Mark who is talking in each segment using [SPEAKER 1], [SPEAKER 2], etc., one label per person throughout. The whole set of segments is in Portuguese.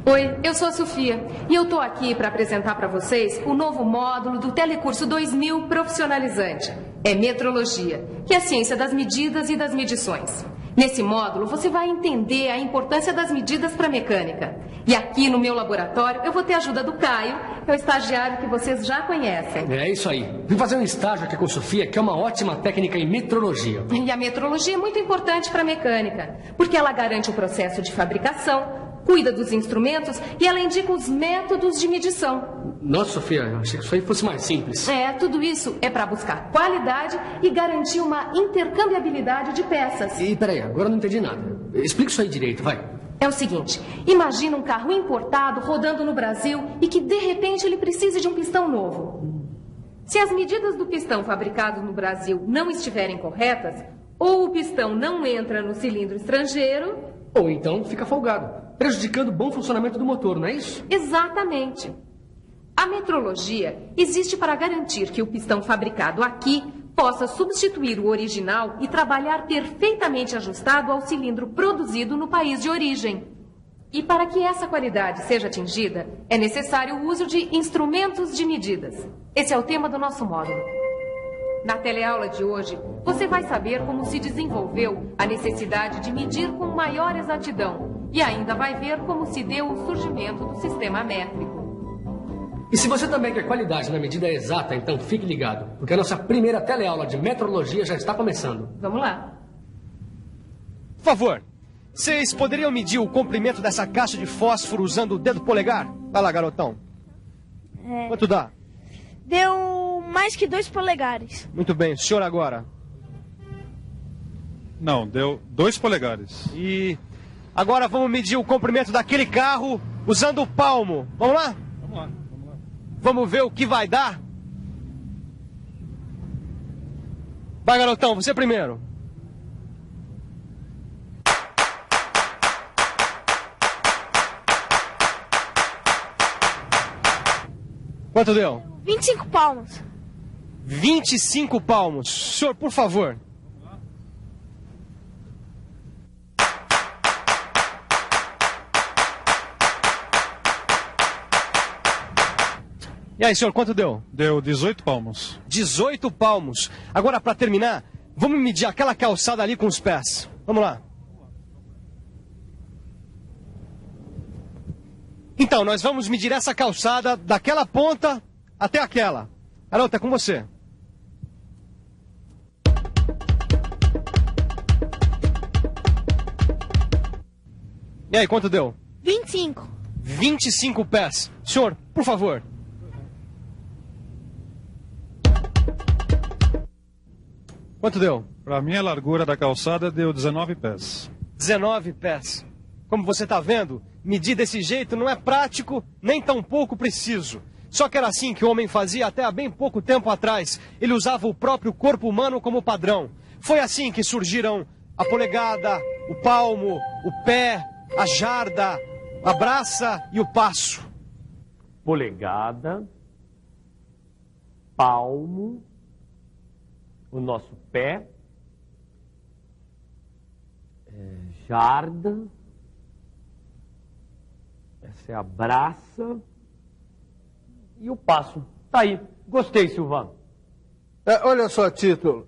[SPEAKER 1] Oi, eu sou a Sofia e eu tô aqui para apresentar para vocês o novo módulo do Telecurso 2000 Profissionalizante. É Metrologia, que é a ciência das medidas e das medições. Nesse módulo, você vai entender a importância das medidas para a mecânica. E aqui no meu laboratório, eu vou ter a ajuda do Caio, que é o estagiário que vocês já conhecem.
[SPEAKER 2] É isso aí. Vim fazer um estágio aqui com a Sofia, que é uma ótima técnica em metrologia.
[SPEAKER 1] E a metrologia é muito importante para a mecânica, porque ela garante o processo de fabricação, cuida dos instrumentos e ela indica os métodos de medição.
[SPEAKER 2] Nossa, Sofia, eu achei que isso aí fosse mais simples.
[SPEAKER 1] Tudo isso é para buscar qualidade e garantir uma intercambiabilidade de peças.
[SPEAKER 2] E peraí, agora eu não entendi nada. Explica isso aí direito, vai.
[SPEAKER 1] É o seguinte, imagina um carro importado rodando no Brasil e que de repente ele precise de um pistão novo. Se as medidas do pistão fabricado no Brasil não estiverem corretas, ou o pistão não entra no cilindro estrangeiro,
[SPEAKER 2] ou então fica folgado, prejudicando o bom funcionamento do motor, não é isso?
[SPEAKER 1] Exatamente. A metrologia existe para garantir que o pistão fabricado aqui possa substituir o original e trabalhar perfeitamente ajustado ao cilindro produzido no país de origem. E para que essa qualidade seja atingida, é necessário o uso de instrumentos de medidas. Esse é o tema do nosso módulo. Na teleaula de hoje, você vai saber como se desenvolveu a necessidade de medir com maior exatidão e ainda vai ver como se deu o surgimento do sistema métrico.
[SPEAKER 2] E se você também quer qualidade na medida exata, então fique ligado, porque a nossa primeira teleaula de metrologia já está começando.
[SPEAKER 1] Vamos lá.
[SPEAKER 3] Por favor, vocês poderiam medir o comprimento dessa caixa de fósforo usando o dedo polegar? Vai lá, garotão. Quanto dá?
[SPEAKER 4] Deu mais que 2 polegares.
[SPEAKER 3] Muito bem, o senhor agora.
[SPEAKER 5] Não, deu 2 polegares.
[SPEAKER 3] E agora vamos medir o comprimento daquele carro usando o palmo. Vamos lá?
[SPEAKER 5] Vamos lá.
[SPEAKER 3] Vamos ver o que vai dar? Vai, garotão, você primeiro. Quanto deu?
[SPEAKER 4] 25 palmos.
[SPEAKER 3] 25 palmos. Senhor, por favor. E aí, senhor, quanto deu?
[SPEAKER 5] Deu 18 palmos.
[SPEAKER 3] 18 palmos. Agora, para terminar, vamos medir aquela calçada ali com os pés. Vamos lá. Então, nós vamos medir essa calçada daquela ponta até aquela. Garota, é com você. E aí, quanto deu?
[SPEAKER 4] 25.
[SPEAKER 3] 25 pés. Senhor, por favor. Quanto deu?
[SPEAKER 5] Para mim, a largura da calçada deu 19 pés.
[SPEAKER 3] 19 pés. Como você está vendo, medir desse jeito não é prático, nem tão pouco preciso. Só que era assim que o homem fazia até há bem pouco tempo atrás. Ele usava o próprio corpo humano como padrão. Foi assim que surgiram a polegada, o palmo, o pé, a jarda, a braça e o passo.
[SPEAKER 6] Polegada, palmo, o nosso pé, jarda, essa é a braça e o passo. Tá aí. Gostei, Silvano.
[SPEAKER 7] Olha só, Tito.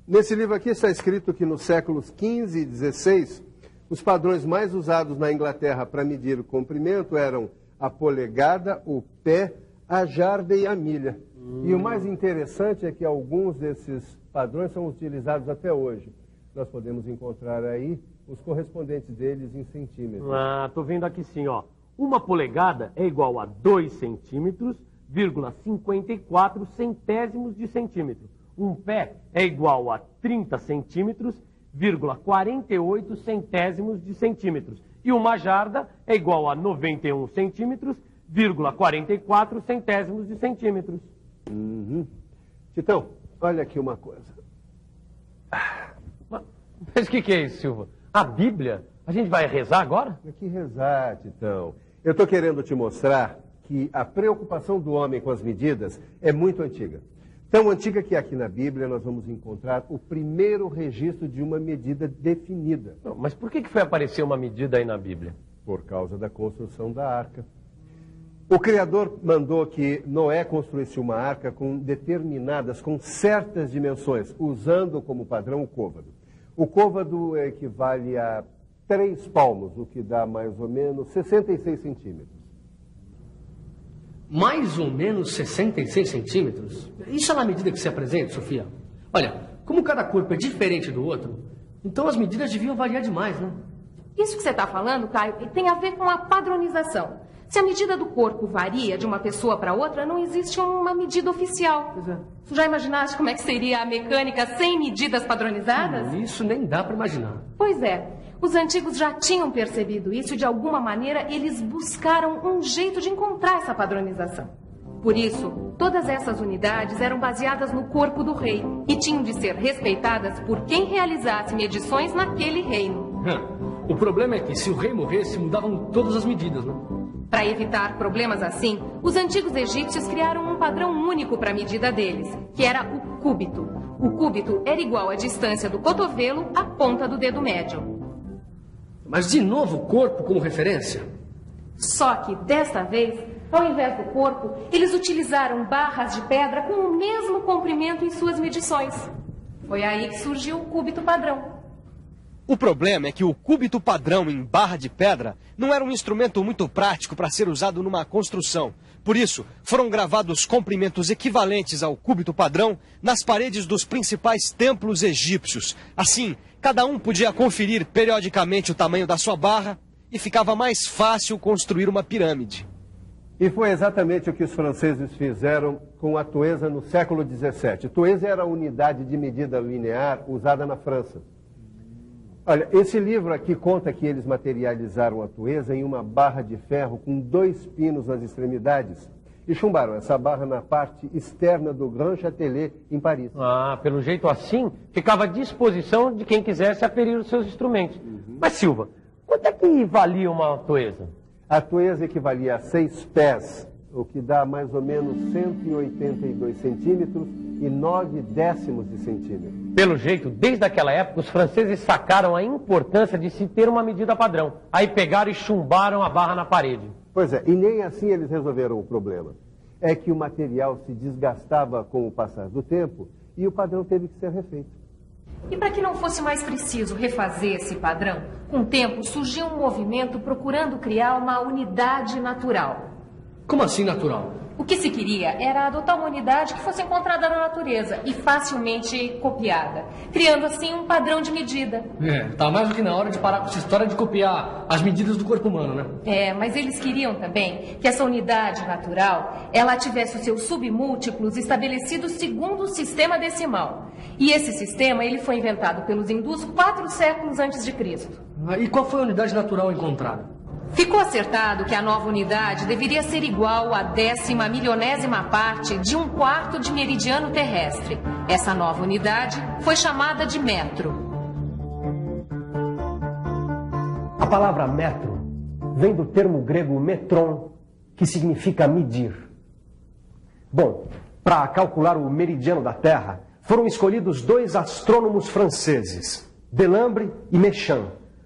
[SPEAKER 7] Nesse livro aqui está escrito que nos séculos XV e XVI, os padrões mais usados na Inglaterra para medir o comprimento eram a polegada, o pé, a jarda e a milha. E o mais interessante é que alguns desses padrões são utilizados até hoje. Nós podemos encontrar aí os correspondentes deles em centímetros.
[SPEAKER 6] Tô vendo aqui sim, ó. Uma polegada é igual a 2 centímetros, 54 centésimos de centímetro. Um pé é igual a 30 centímetros, 48 centésimos de centímetros. E uma jarda é igual a 91 centímetros, 44 centésimos de centímetros.
[SPEAKER 7] Titão, olha aqui uma coisa.
[SPEAKER 6] Mas o que é isso, Silva? A Bíblia? A gente vai rezar agora?
[SPEAKER 7] Que rezar, Titão. Eu estou querendo te mostrar que a preocupação do homem com as medidas é muito antiga. Tão antiga que aqui na Bíblia nós vamos encontrar o primeiro registro de uma medida definida.
[SPEAKER 6] Não, mas por que foi aparecer uma medida aí na Bíblia?
[SPEAKER 7] por causa da construção da arca. O Criador mandou que Noé construísse uma arca com certas dimensões, usando como padrão o côvado. O côvado equivale a 3 palmos, o que dá mais ou menos 66 centímetros.
[SPEAKER 2] Mais ou menos 66 centímetros? Isso é na medida que se apresenta, Sofia? Olha, como cada corpo é diferente do outro, então as medidas deviam variar demais, né?
[SPEAKER 1] Isso que você está falando, Caio, tem a ver com a padronização. Se a medida do corpo varia de uma pessoa para outra, não existe uma medida oficial.
[SPEAKER 2] Pois é.
[SPEAKER 1] Tu já imaginaste como é que seria a mecânica sem medidas padronizadas?
[SPEAKER 2] Isso nem dá para imaginar.
[SPEAKER 1] Pois é. Os antigos já tinham percebido isso e, de alguma maneira, eles buscaram um jeito de encontrar essa padronização. Por isso, todas essas unidades eram baseadas no corpo do rei e tinham de ser respeitadas por quem realizasse medições naquele reino.
[SPEAKER 2] O problema é que, se o rei morresse, mudavam todas as medidas, né?
[SPEAKER 1] Para evitar problemas assim, os antigos egípcios criaram um padrão único para a medida deles, que era o cúbito. O cúbito era igual à distância do cotovelo à ponta do dedo médio.
[SPEAKER 2] Mas, de novo, o corpo como referência?
[SPEAKER 1] Só que, desta vez, ao invés do corpo, eles utilizaram barras de pedra com o mesmo comprimento em suas medições. Foi aí que surgiu o cúbito padrão.
[SPEAKER 3] O problema é que o cúbito padrão em barra de pedra não era um instrumento muito prático para ser usado numa construção. Por isso, foram gravados comprimentos equivalentes ao cúbito padrão nas paredes dos principais templos egípcios. Assim, cada um podia conferir periodicamente o tamanho da sua barra e ficava mais fácil construir uma pirâmide.
[SPEAKER 7] E foi exatamente o que os franceses fizeram com a toesa no século XVII. Toesa era a unidade de medida linear usada na França. Olha, esse livro aqui conta que eles materializaram a toesa em uma barra de ferro com 2 pinos nas extremidades e chumbaram essa barra na parte externa do Grand Châtelet, em Paris.
[SPEAKER 6] Ah, pelo jeito assim, ficava à disposição de quem quisesse aferir os seus instrumentos. Mas, Silva, quanto é que valia uma toesa?
[SPEAKER 7] A toesa equivalia a 6 pés, o que dá mais ou menos 182 centímetros e 9 décimos de centímetro.
[SPEAKER 6] Pelo jeito, desde aquela época, os franceses sacaram a importância de se ter uma medida padrão. Aí pegaram e chumbaram a barra na parede.
[SPEAKER 7] Pois é, e nem assim eles resolveram o problema. É que o material se desgastava com o passar do tempo e o padrão teve que ser refeito.
[SPEAKER 1] E para que não fosse mais preciso refazer esse padrão, com o tempo surgiu um movimento procurando criar uma unidade natural.
[SPEAKER 2] Como assim natural?
[SPEAKER 1] O que se queria era adotar uma unidade que fosse encontrada na natureza e facilmente copiada, criando assim um padrão de medida.
[SPEAKER 2] Tá mais do que na hora de parar com essa história de copiar as medidas do corpo humano, né?
[SPEAKER 1] Mas eles queriam também que essa unidade natural, ela tivesse os seus submúltiplos estabelecidos segundo o sistema decimal. E esse sistema, ele foi inventado pelos hindus 4 séculos antes de Cristo.
[SPEAKER 2] E qual foi a unidade natural encontrada?
[SPEAKER 1] Ficou acertado que a nova unidade deveria ser igual à 10ª milionésima parte de 1/4 de meridiano terrestre. Essa nova unidade foi chamada de metro.
[SPEAKER 6] A palavra metro vem do termo grego metron, que significa medir. Bom, para calcular o meridiano da Terra, foram escolhidos 2 astrônomos franceses, Delambre e Méchain.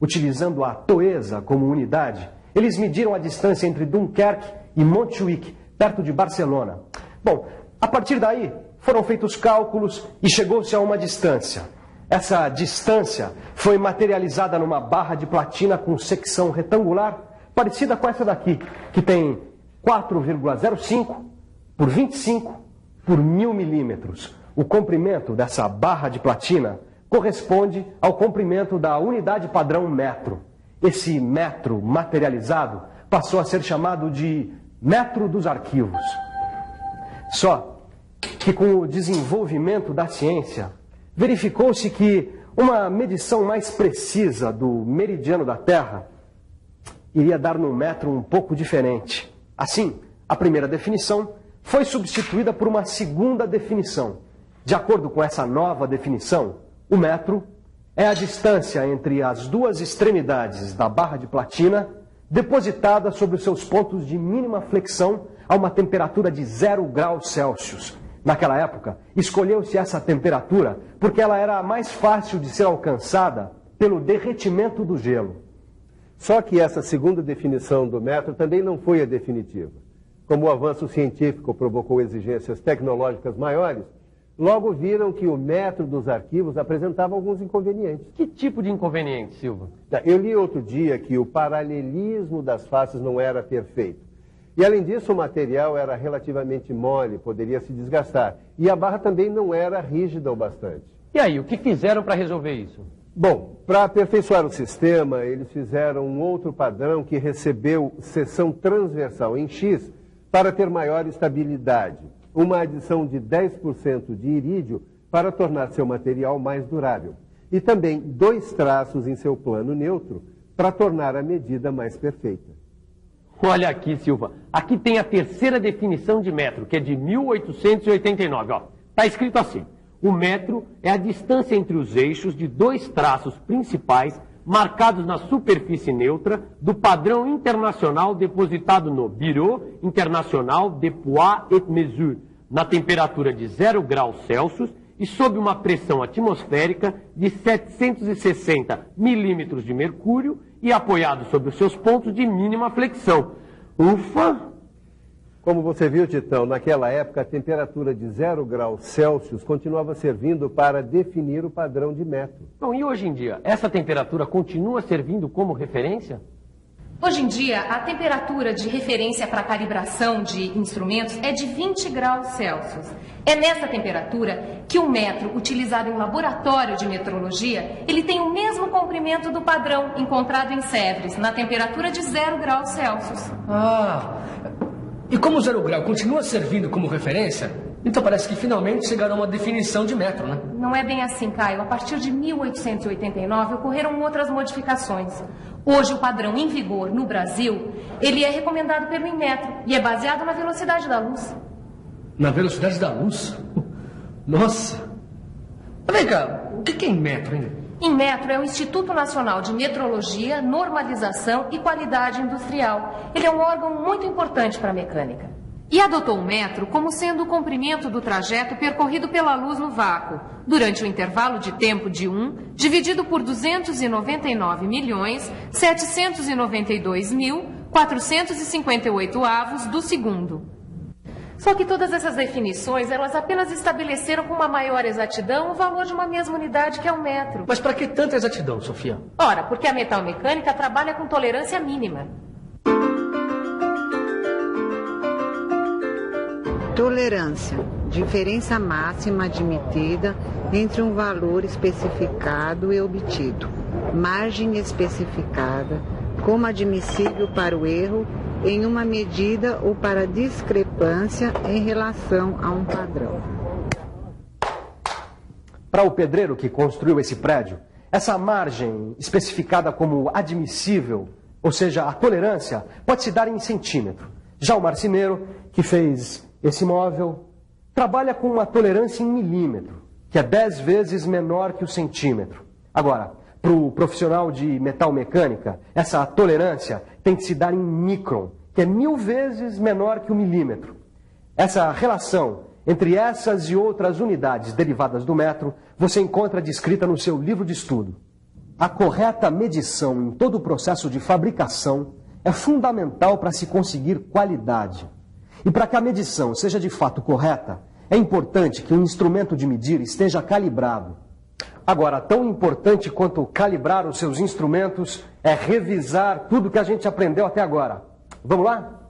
[SPEAKER 6] Utilizando a toesa como unidade, eles mediram a distância entre Dunkerque e Montjuïc, perto de Barcelona. Bom, a partir daí, foram feitos cálculos e chegou-se a uma distância. Essa distância foi materializada numa barra de platina com secção retangular, parecida com essa daqui, que tem 4,05 por 25 por 1000 milímetros. O comprimento dessa barra de platina corresponde ao comprimento da unidade padrão metro. Esse metro materializado passou a ser chamado de metro dos arquivos. Só que com o desenvolvimento da ciência, verificou-se que uma medição mais precisa do meridiano da Terra iria dar num metro um pouco diferente. Assim, a primeira definição foi substituída por uma segunda definição. De acordo com essa nova definição, o metro é a distância entre as 2 extremidades da barra de platina depositada sobre os seus pontos de mínima flexão a uma temperatura de 0 graus Celsius. Naquela época, escolheu-se essa temperatura porque ela era mais fácil de ser alcançada pelo derretimento do gelo.
[SPEAKER 7] Só que essa segunda definição do metro também não foi a definitiva. Como o avanço científico provocou exigências tecnológicas maiores, logo viram que o metro dos arquivos apresentava alguns inconvenientes.
[SPEAKER 6] Que tipo de inconveniente, Silva?
[SPEAKER 7] Eu li outro dia que o paralelismo das faces não era perfeito. E, além disso, o material era relativamente mole, poderia se desgastar. E a barra também não era rígida o bastante.
[SPEAKER 6] E aí, o que fizeram para resolver isso?
[SPEAKER 7] Bom, para aperfeiçoar o sistema, eles fizeram um outro padrão que recebeu seção transversal em X para ter maior estabilidade. Uma adição de 10% de irídio para tornar seu material mais durável. E também 2 traços em seu plano neutro para tornar a medida mais perfeita.
[SPEAKER 6] Olha aqui, Silva. Aqui tem a terceira definição de metro, que é de 1889. Está escrito assim. O metro é a distância entre os eixos de 2 traços principais marcados na superfície neutra do padrão internacional depositado no Bureau International de Poids et Mesures, na temperatura de 0 graus Celsius e sob uma pressão atmosférica de 760 milímetros de mercúrio e apoiado sobre os seus pontos de mínima flexão. Ufa!
[SPEAKER 7] Como você viu, Titão, naquela época a temperatura de 0 graus Celsius continuava servindo para definir o padrão de metro.
[SPEAKER 6] Bom, e hoje em dia, essa temperatura continua servindo como referência?
[SPEAKER 1] Hoje em dia, a temperatura de referência para calibração de instrumentos é de 20 graus Celsius. É nessa temperatura que o metro, utilizado em laboratório de metrologia, ele tem o mesmo comprimento do padrão encontrado em Sèvres, na temperatura de 0 graus Celsius.
[SPEAKER 2] E como o 0 grau continua servindo como referência, então parece que finalmente chegaram a uma definição de metro, né?
[SPEAKER 1] Não é bem assim, Caio. A partir de 1889 ocorreram outras modificações. Hoje o padrão em vigor no Brasil, ele é recomendado pelo Inmetro e é baseado na velocidade da luz.
[SPEAKER 2] Na velocidade da luz? Nossa! Vem cá, o que é Inmetro, hein?
[SPEAKER 1] Inmetro é o Instituto Nacional de Metrologia, Normalização e Qualidade Industrial. Ele é um órgão muito importante para a mecânica. E adotou o metro como sendo o comprimento do trajeto percorrido pela luz no vácuo, durante o intervalo de tempo de 1, dividido por 299.792.458 avos do segundo. Só que todas essas definições, elas apenas estabeleceram com uma maior exatidão o valor de uma mesma unidade que é o metro.
[SPEAKER 2] Mas para que tanta exatidão, Sofia?
[SPEAKER 1] Ora, porque a metalmecânica trabalha com tolerância mínima.
[SPEAKER 8] Tolerância, diferença máxima admitida entre um valor especificado e obtido. Margem especificada, como admissível para o erro em uma medida ou para discrepância em relação a um padrão.
[SPEAKER 3] Para o pedreiro que construiu esse prédio, essa margem especificada como admissível, ou seja, a tolerância, pode se dar em centímetro. Já o marceneiro, que fez esse móvel, trabalha com uma tolerância em milímetro, que é 10 vezes menor que o centímetro. Agora, para o profissional de metalmecânica, essa tolerância tem que se dar em micron, que é 1000 vezes menor que o milímetro. Essa relação entre essas e outras unidades derivadas do metro, você encontra descrita no seu livro de estudo. A correta medição em todo o processo de fabricação é fundamental para se conseguir qualidade. E para que a medição seja de fato correta, é importante que o instrumento de medir esteja calibrado. Agora, tão importante quanto calibrar os seus instrumentos é revisar tudo que a gente aprendeu até agora. Vamos lá?